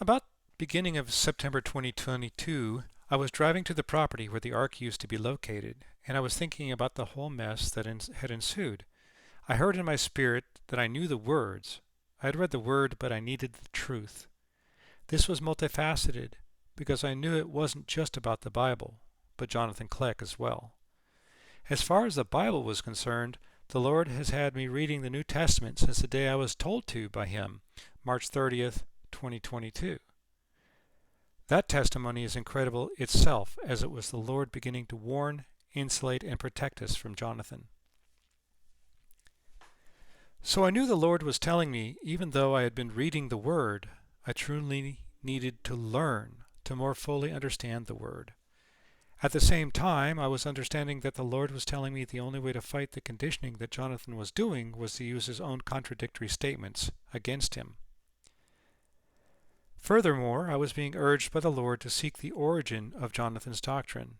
About beginning of September 2022, I was driving to the property where the Ark used to be located, and I was thinking about the whole mess that had ensued. I heard in my spirit that I knew the words. I had read the Word, but I needed the truth. This was multifaceted, because I knew it wasn't just about the Bible, but Jonathan Kleck as well. As far as the Bible was concerned, the Lord has had me reading the New Testament since the day I was told to by Him, March 30th, 2022. That testimony is incredible itself, as it was the Lord beginning to warn, insulate, and protect us from Jonathan. So I knew the Lord was telling me, even though I had been reading the Word, I truly needed to learn to more fully understand the Word. At the same time, I was understanding that the Lord was telling me the only way to fight the conditioning that Jonathan was doing was to use his own contradictory statements against him. Furthermore, I was being urged by the Lord to seek the origin of Jonathan's doctrine.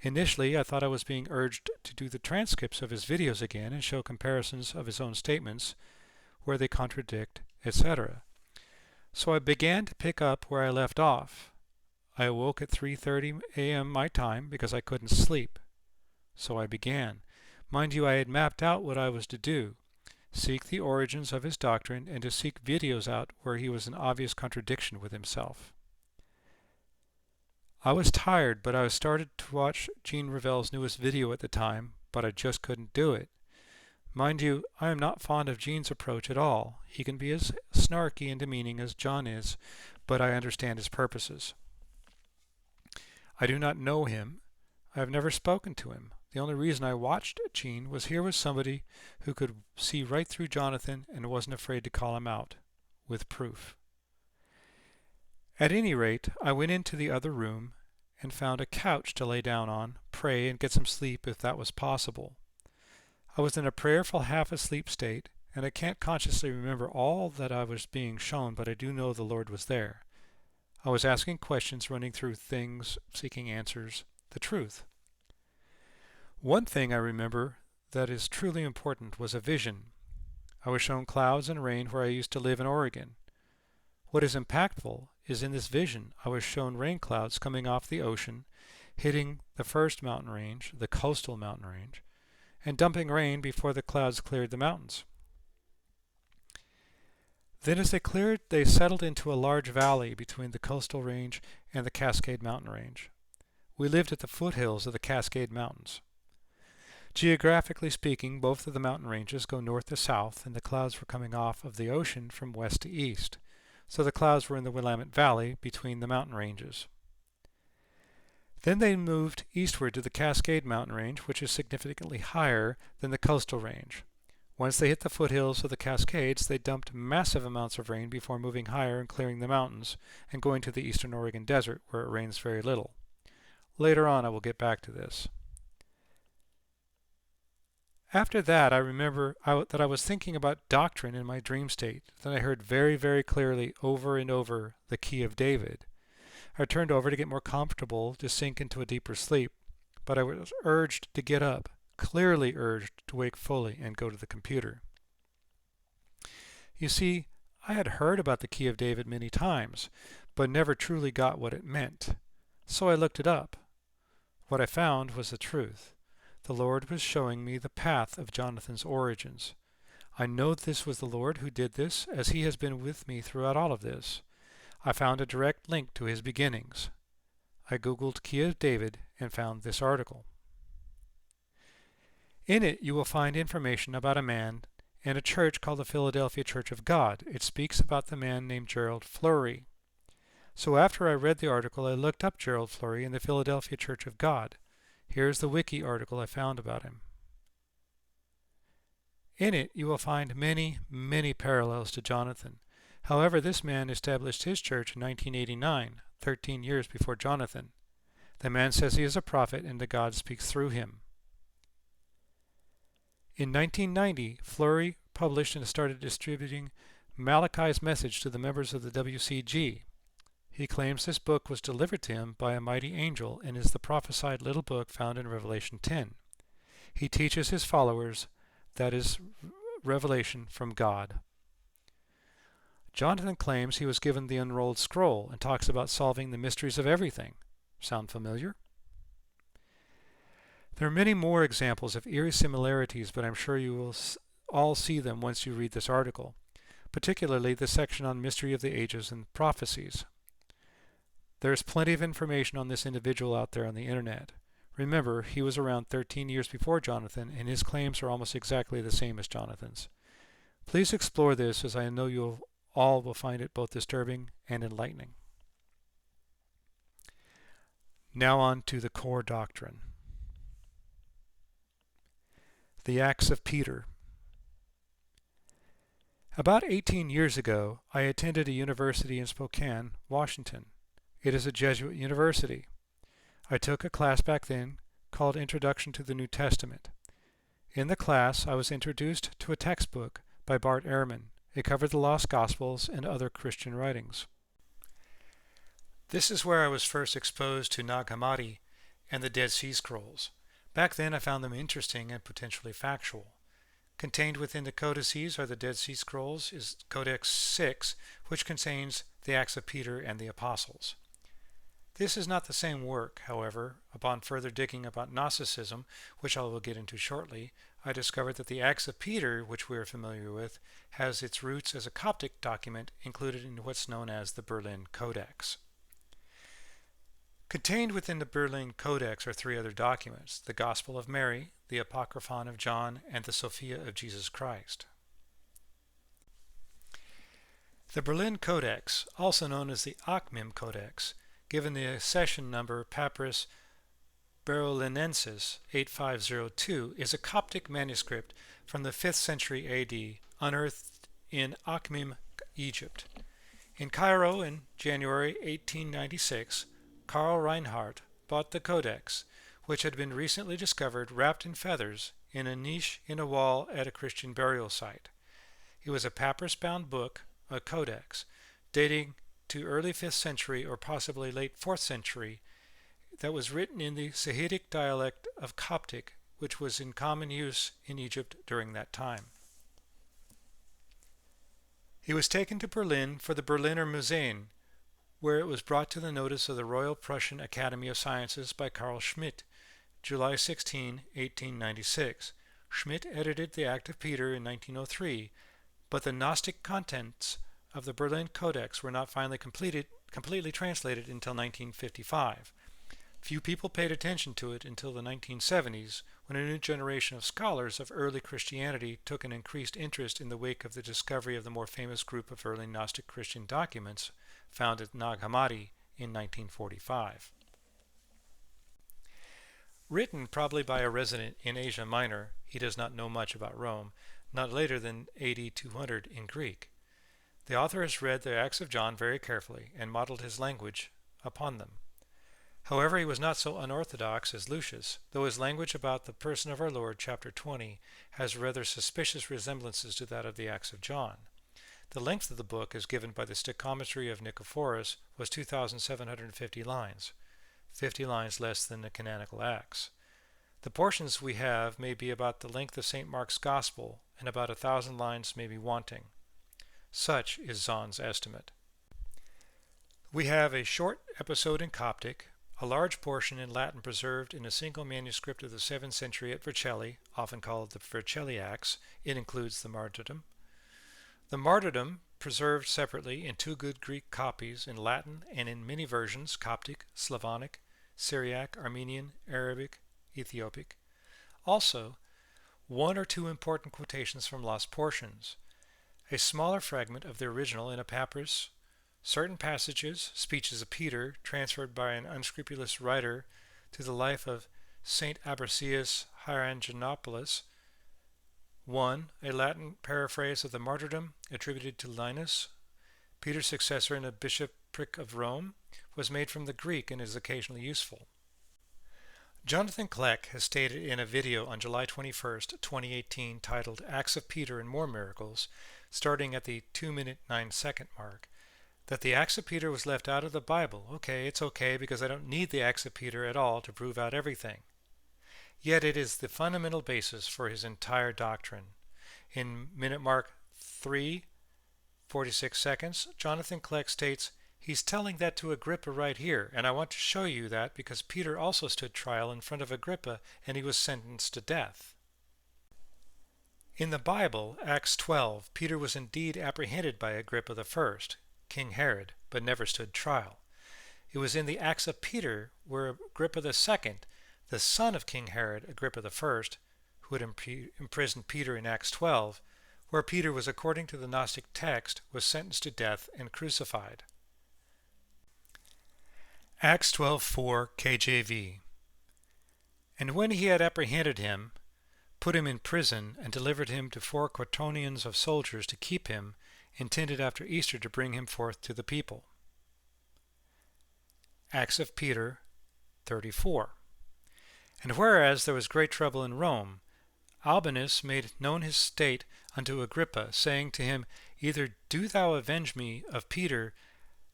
Initially, I thought I was being urged to do the transcripts of his videos again and show comparisons of his own statements where they contradict, etc. So I began to pick up where I left off. I awoke at 3:30 a.m. my time because I couldn't sleep. So I began. Mind you, I had mapped out what I was to do. Seek the origins of his doctrine and to seek videos out where he was in obvious contradiction with himself. I was tired, but I started to watch Gene Revell's newest video at the time, but I just couldn't do it. Mind you, I am not fond of Gene's approach at all. He can be as snarky and demeaning as John is, but I understand his purposes. I do not know him. I have never spoken to him. The only reason I watched Gene was here was somebody who could see right through Jonathan and wasn't afraid to call him out, with proof. At any rate, I went into the other room and found a couch to lay down on, pray, and get some sleep if that was possible. I was in a prayerful half-asleep state, and I can't consciously remember all that I was being shown, but I do know the Lord was there. I was asking questions, running through things, seeking answers, the truth. One thing I remember that is truly important was a vision. I was shown clouds and rain where I used to live in Oregon. What is impactful is in this vision I was shown rain clouds coming off the ocean, hitting the first mountain range, the coastal mountain range, and dumping rain before the clouds cleared the mountains. Then as they cleared, they settled into a large valley between the coastal range and the Cascade Mountain range. We lived at the foothills of the Cascade Mountains. Geographically speaking, both of the mountain ranges go north to south, and the clouds were coming off of the ocean from west to east. So the clouds were in the Willamette Valley between the mountain ranges. Then they moved eastward to the Cascade Mountain range, which is significantly higher than the coastal range. Once they hit the foothills of the Cascades, they dumped massive amounts of rain before moving higher and clearing the mountains and going to the eastern Oregon desert, where it rains very little. Later on, I will get back to this. After that, I remember that I was thinking about doctrine in my dream state. Then I heard very, very clearly over and over the key of David. I turned over to get more comfortable, to sink into a deeper sleep, but I was urged to get up, clearly urged to wake fully and go to the computer. You see, I had heard about the key of David many times, but never truly got what it meant. So I looked it up. What I found was the truth. The Lord was showing me the path of Jonathan's origins. I know this was the Lord who did this, as He has been with me throughout all of this. I found a direct link to his beginnings. I googled Key of David and found this article. In it you will find information about a man and a church called the Philadelphia Church of God. It speaks about the man named Gerald Flurry. So after I read the article, I looked up Gerald Flurry and the Philadelphia Church of God. Here's the wiki article I found about him. In it you will find many, many parallels to Jonathan. However, this man established his church in 1989, 13 years before Jonathan. The man says he is a prophet and that God speaks through him. In 1990, Flurry published and started distributing Malachi's message to the members of the WCG. He claims this book was delivered to him by a mighty angel and is the prophesied little book found in Revelation 10. He teaches his followers that is revelation from God. Jonathan claims he was given the unrolled scroll and talks about solving the mysteries of everything. Sound familiar? There are many more examples of eerie similarities, but I'm sure you will all see them once you read this article, particularly the section on Mystery of the Ages and Prophecies. There's plenty of information on this individual out there on the internet. Remember, he was around 13 years before Jonathan, and his claims are almost exactly the same as Jonathan's. Please explore this, as I know you all will find it both disturbing and enlightening. Now on to the core doctrine. The Acts of Peter. About 18 years ago, I attended a university in Spokane, Washington. It is a Jesuit university. I took a class back then called Introduction to the New Testament. In the class, I was introduced to a textbook by Bart Ehrman. It covered the Lost Gospels and other Christian writings. This is where I was first exposed to Nag Hammadi and the Dead Sea Scrolls. Back then I found them interesting and potentially factual. Contained within the codices are the Dead Sea Scrolls is Codex 6, which contains the Acts of Peter and the Apostles. This is not the same work, however. Upon further digging about Gnosticism, which I will get into shortly, I discovered that the Acts of Peter, which we are familiar with, has its roots as a Coptic document included in what's known as the Berlin Codex. Contained within the Berlin Codex are three other documents: the Gospel of Mary, the Apocryphon of John, and the Sophia of Jesus Christ. The Berlin Codex, also known as the Akhmim Codex, given the accession number Papyrus Berlinensis 8502, is a Coptic manuscript from the 5th century AD, unearthed in Akhmim, Egypt. In Cairo in January 1896, Karl Reinhardt bought the codex, which had been recently discovered wrapped in feathers in a niche in a wall at a Christian burial site. It was a papyrus-bound book, a codex, dating to early 5th century or possibly late 4th century, that was written in the Sahidic dialect of Coptic, which was in common use in Egypt during that time. He was taken to Berlin for the Berliner Museum, where it was brought to the notice of the Royal Prussian Academy of Sciences by Carl Schmidt, July 16, 1896. Schmidt edited the Act of Peter in 1903, but the Gnostic contents of the Berlin Codex were not finally completely translated until 1955. Few people paid attention to it until the 1970s, when a new generation of scholars of early Christianity took an increased interest in the wake of the discovery of the more famous group of early Gnostic Christian documents found at Nag Hammadi in 1945. Written probably by a resident in Asia Minor, he does not know much about Rome, not later than AD 200 in Greek. The author has read the Acts of John very carefully and modeled his language upon them. However, he was not so unorthodox as Lucius, though his language about the person of our Lord, chapter 20, has rather suspicious resemblances to that of the Acts of John. The length of the book, as given by the Stichometry of Nicephorus, was 2,750 lines, 50 lines less than the canonical Acts. The portions we have may be about the length of St. Mark's Gospel, and about 1,000 lines may be wanting. Such is Zahn's estimate. We have a short episode in Coptic, a large portion in Latin preserved in a single manuscript of the 7th century at Vercelli, often called the Vercelli Acts. It includes the martyrdom. The martyrdom, preserved separately in two good Greek copies in Latin and in many versions: Coptic, Slavonic, Syriac, Armenian, Arabic, Ethiopic. Also, one or two important quotations from lost portions, a smaller fragment of the original in a papyrus, certain passages, speeches of Peter, transferred by an unscrupulous writer to the life of Saint Abrasius Hierangelopoulos. 1. A Latin paraphrase of the martyrdom attributed to Linus, Peter's successor in the bishopric of Rome, was made from the Greek and is occasionally useful. Jonathan Kleck has stated in a video on July 21, 2018, titled Acts of Peter and More Miracles, starting at the 2-minute 9-second mark, that the Acts of Peter was left out of the Bible. Okay, it's okay, because I don't need the Acts of Peter at all to prove out everything. Yet it is the fundamental basis for his entire doctrine. In minute mark 3, 46 seconds, Jonathan Kleck states, "He's telling that to Agrippa right here, and I want to show you that because Peter also stood trial in front of Agrippa and he was sentenced to death." In the Bible, Acts 12, Peter was indeed apprehended by Agrippa I, King Herod, but never stood trial. It was in the Acts of Peter where Agrippa II, the son of King Herod, Agrippa I, who had imprisoned Peter in Acts 12, where Peter was, according to the Gnostic text, was sentenced to death and crucified. Acts 12:4 KJV. And when he had apprehended him, put him in prison, and delivered him to 4 quaternions of soldiers to keep him, intended after Easter to bring him forth to the people. Acts of Peter 34. And whereas there was great trouble in Rome, Albinus made known his state unto Agrippa, saying to him, Either do thou avenge me of Peter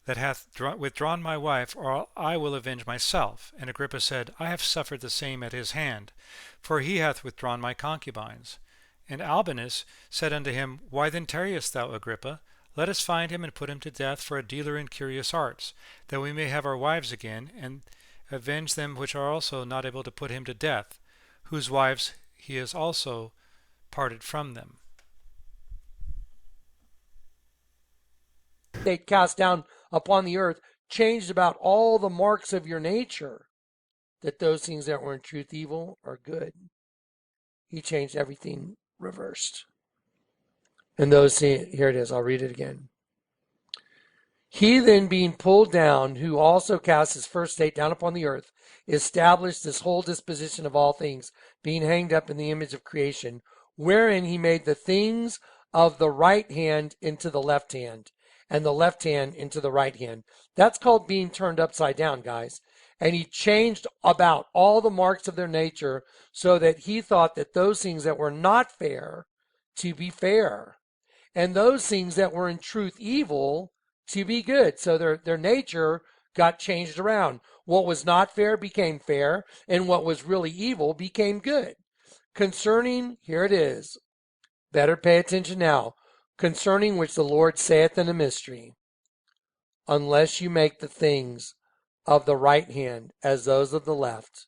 that hath withdrawn my wife, or I will avenge myself. And Agrippa said, I have suffered the same at his hand, for he hath withdrawn my concubines. And Albinus said unto him, Why then tarriest thou, Agrippa? Let us find him and put him to death for a dealer in curious arts, that we may have our wives again, and avenge them which are also not able to put him to death, whose wives he is also parted from them. They cast down upon the earth, changed about all the marks of your nature, that those things that were in truth evil are good. He changed everything reversed. And those, here it is, I'll read it again. He then being pulled down, who also cast his first state down upon the earth, established this whole disposition of all things, being hanged up in the image of creation, wherein he made the things of the right hand into the left hand, and the left hand into the right hand. That's called being turned upside down, guys. And he changed about all the marks of their nature, so that he thought that those things that were not fair to be fair, and those things that were in truth evil to be good. So their nature got changed around. What was not fair became fair, and what was really evil became good. Concerning, here it is, better pay attention now, concerning which the Lord saith in a mystery, unless you make the things of the right hand as those of the left,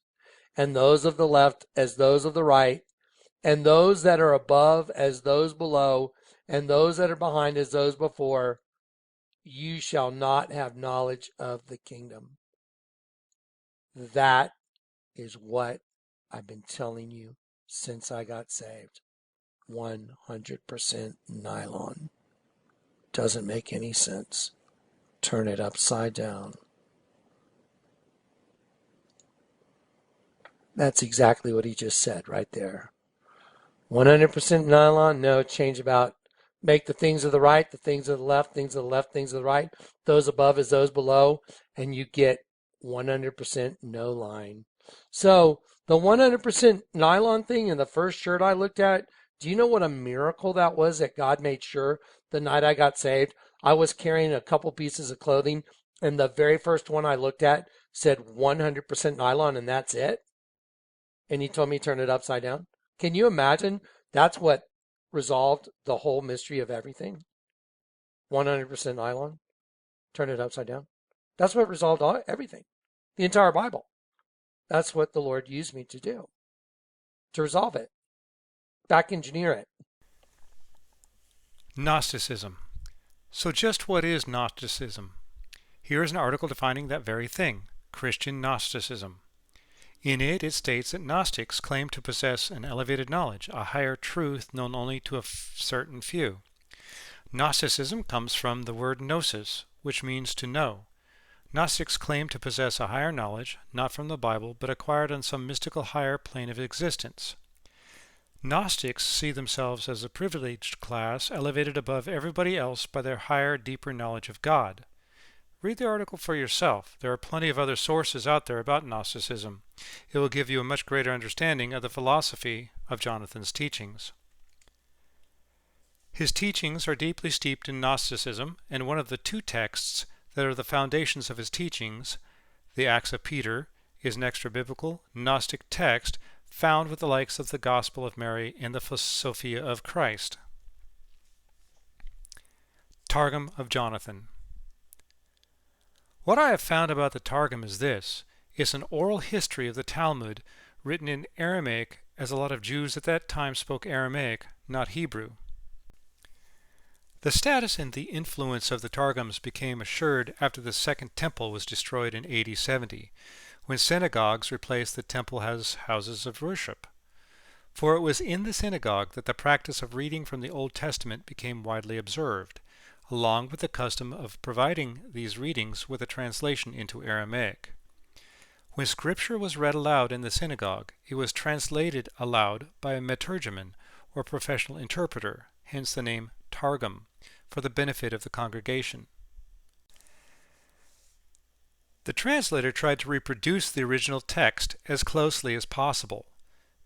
and those of the left as those of the right, and those that are above as those below, and those that are behind as those before, you shall not have knowledge of the kingdom. That is what I've been telling you since I got saved. 100% nylon. Doesn't make any sense. Turn it upside down. That's exactly what he just said right there. 100% nylon, no, change about. Make the things of the right, the things of the left, things of the left, things of the right, those above as those below, and you get 100% no line. So the 100% nylon thing in the first shirt I looked at, do you know what a miracle that was that God made sure the night I got saved? I was carrying a couple pieces of clothing, and the very first one I looked at said 100% nylon, and that's it. And he told me to turn it upside down. Can you imagine? That's what resolved the whole mystery of everything. 100% nylon. Turn it upside down. That's what resolved everything. The entire Bible. That's what the Lord used me to do. To resolve it. Back engineer it. Gnosticism. So just what is Gnosticism? Here is an article defining that very thing, Christian Gnosticism. In it, it states that Gnostics claim to possess an elevated knowledge, a higher truth known only to a certain few. Gnosticism comes from the word gnosis, which means to know. Gnostics claim to possess a higher knowledge, not from the Bible, but acquired on some mystical higher plane of existence. Gnostics see themselves as a privileged class elevated above everybody else by their higher, deeper knowledge of God. Read the article for yourself. There are plenty of other sources out there about Gnosticism. It will give you a much greater understanding of the philosophy of Jonathan's teachings. His teachings are deeply steeped in Gnosticism, and one of the two texts that are the foundations of his teachings, the Acts of Peter, is an extra-biblical, Gnostic text found with the likes of the Gospel of Mary and the Sophia of Christ. Targum of Jonathan. What I have found about the Targum is this. It's an oral history of the Talmud written in Aramaic, as a lot of Jews at that time spoke Aramaic, not Hebrew. The status and the influence of the Targums became assured after the Second Temple was destroyed in AD 70, when synagogues replaced the temple as houses of worship. For it was in the synagogue that the practice of reading from the Old Testament became widely observed, along with the custom of providing these readings with a translation into Aramaic. When scripture was read aloud in the synagogue, it was translated aloud by a meturgeon, or professional interpreter, hence the name Targum, for the benefit of the congregation. The translator tried to reproduce the original text as closely as possible,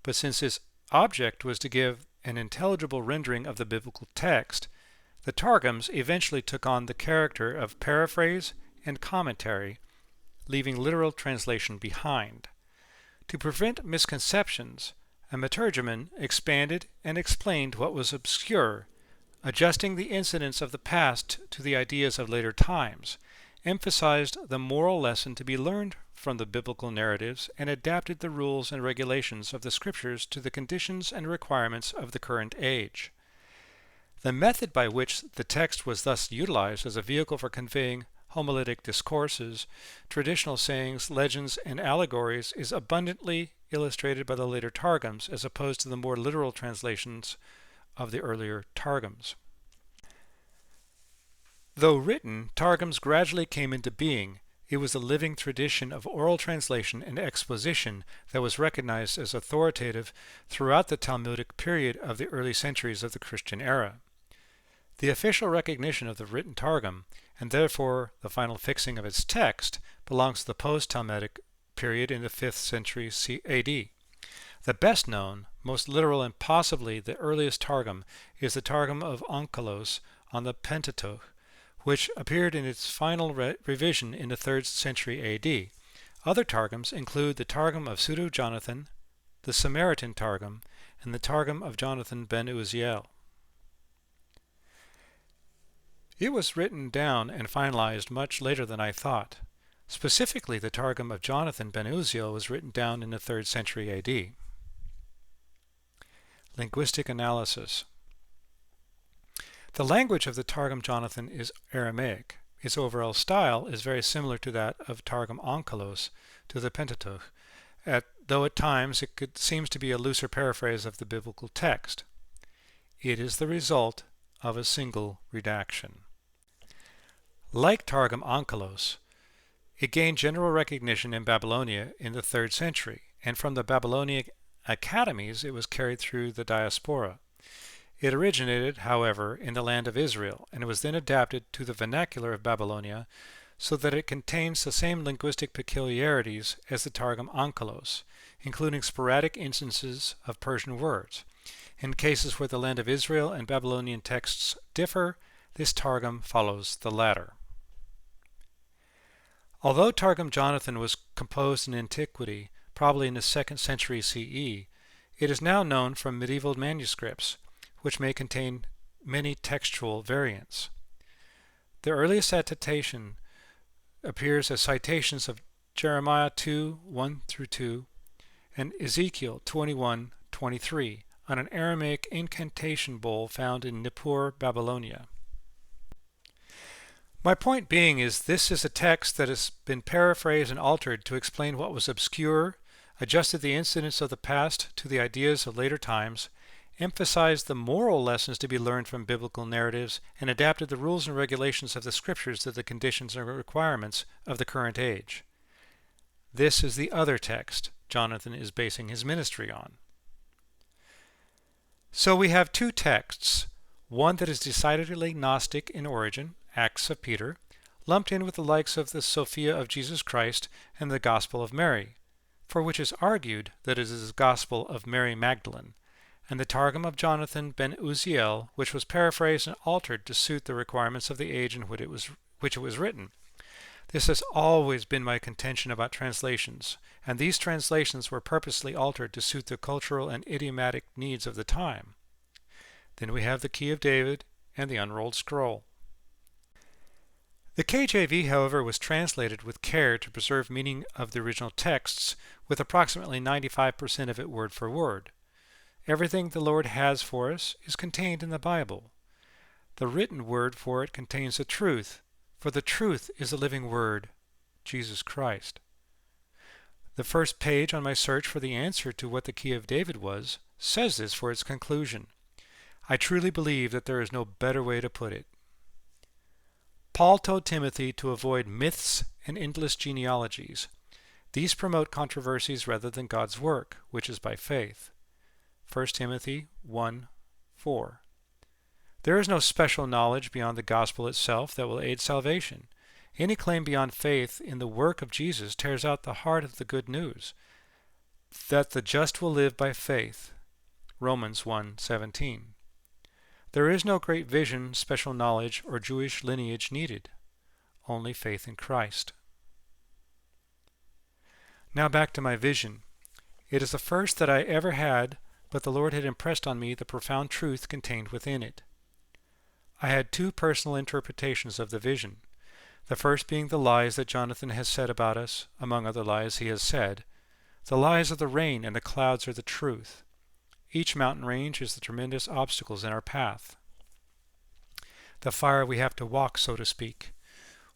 but since his object was to give an intelligible rendering of the biblical text, the Targums eventually took on the character of paraphrase and commentary, leaving literal translation behind. To prevent misconceptions, a meturgeon expanded and explained what was obscure, adjusting the incidents of the past to the ideas of later times, emphasized the moral lesson to be learned from the biblical narratives, and adapted the rules and regulations of the scriptures to the conditions and requirements of the current age. The method by which the text was thus utilized as a vehicle for conveying homiletic discourses, traditional sayings, legends, and allegories is abundantly illustrated by the later Targums as opposed to the more literal translations of the earlier Targums. Though written, Targums gradually came into being. It was a living tradition of oral translation and exposition that was recognized as authoritative throughout the Talmudic period of the early centuries of the Christian era. The official recognition of the written Targum, and therefore the final fixing of its text, belongs to the post-Talmudic period in the 5th century AD. The best known, most literal, and possibly the earliest Targum is the Targum of Onkelos on the Pentateuch, which appeared in its final revision in the 3rd century AD. Other Targums include the Targum of Pseudo-Jonathan, the Samaritan Targum, and the Targum of Jonathan ben Uziel. It was written down and finalized much later than I thought. Specifically, the Targum of Jonathan ben Uziel was written down in the 3rd century AD. Linguistic analysis. The language of the Targum Jonathan is Aramaic. Its overall style is very similar to that of Targum Onkelos to the Pentateuch, though at times it seems to be a looser paraphrase of the biblical text. It is the result of a single redaction. Like Targum Onkelos, it gained general recognition in Babylonia in the 3rd century, and from the Babylonian academies it was carried through the diaspora. It originated, however, in the land of Israel, and was then adapted to the vernacular of Babylonia so that it contains the same linguistic peculiarities as the Targum Onkelos, including sporadic instances of Persian words. In cases where the land of Israel and Babylonian texts differ, this Targum follows the latter. Although Targum Jonathan was composed in antiquity, probably in the 2nd century CE, it is now known from medieval manuscripts, which may contain many textual variants. The earliest attestation appears as citations of Jeremiah 2:1-2 and Ezekiel 21:23 on an Aramaic incantation bowl found in Nippur, Babylonia. My point being is this is a text that has been paraphrased and altered to explain what was obscure, adjusted the incidents of the past to the ideas of later times, emphasized the moral lessons to be learned from biblical narratives, and adapted the rules and regulations of the scriptures to the conditions and requirements of the current age. This is the other text Jonathan is basing his ministry on. So we have two texts, one that is decidedly Gnostic in origin, Acts of Peter, lumped in with the likes of the Sophia of Jesus Christ and the Gospel of Mary, for which is argued that it is the Gospel of Mary Magdalene, and the Targum of Jonathan ben Uziel, which was paraphrased and altered to suit the requirements of the age in which it was written. This has always been my contention about translations, and these translations were purposely altered to suit the cultural and idiomatic needs of the time. Then we have the Key of David and the Unrolled Scroll. The KJV, however, was translated with care to preserve meaning of the original texts, with approximately 95% of it word for word. Everything the Lord has for us is contained in the Bible. The written word for it contains the truth, for the truth is the living word, Jesus Christ. The first page on my search for the answer to what the key of David was says this for its conclusion. I truly believe that there is no better way to put it. Paul told Timothy to avoid myths and endless genealogies. These promote controversies rather than God's work, which is by faith. 1 Timothy 1:4. There is no special knowledge beyond the gospel itself that will aid salvation. Any claim beyond faith in the work of Jesus tears out the heart of the good news, that the just will live by faith. Romans 1:17. There is no great vision, special knowledge, or Jewish lineage needed. Only faith in Christ. Now back to my vision. It is the first that I ever had, but the Lord had impressed on me the profound truth contained within it. I had two personal interpretations of the vision. The first being the lies that Jonathan has said about us, among other lies he has said. The lies of the rain and the clouds are the truth. Each mountain range is the tremendous obstacles in our path. The fire we have to walk, so to speak.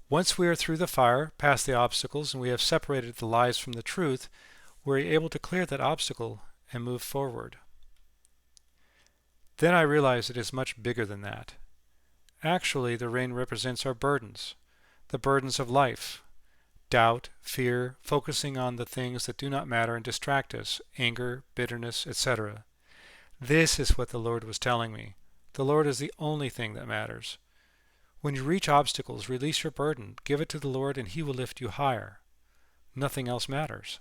Once we are through the fire, past the obstacles, and we have separated the lies from the truth, we're able to clear that obstacle and move forward. Then I realized it is much bigger than that. Actually, the rain represents our burdens, the burdens of life. Doubt, fear, focusing on the things that do not matter and distract us, anger, bitterness, etc. This is what the Lord was telling me. The Lord is the only thing that matters. When you reach obstacles, release your burden, give it to the Lord, and He will lift you higher. Nothing else matters.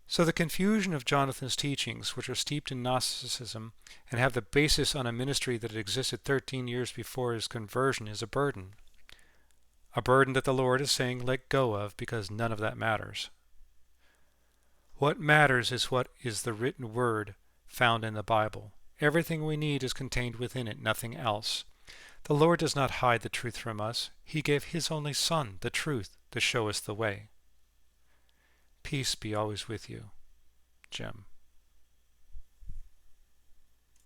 So the confusion of Jonathan's teachings, which are steeped in Gnosticism and have the basis on a ministry that had existed 13 years before his conversion, is a burden. A burden that the Lord is saying, let go of, because none of that matters. What matters is what is the written word found in the Bible. Everything we need is contained within it, nothing else. The Lord does not hide the truth from us. He gave His only Son, the truth, to show us the way. Peace be always with you. Jim.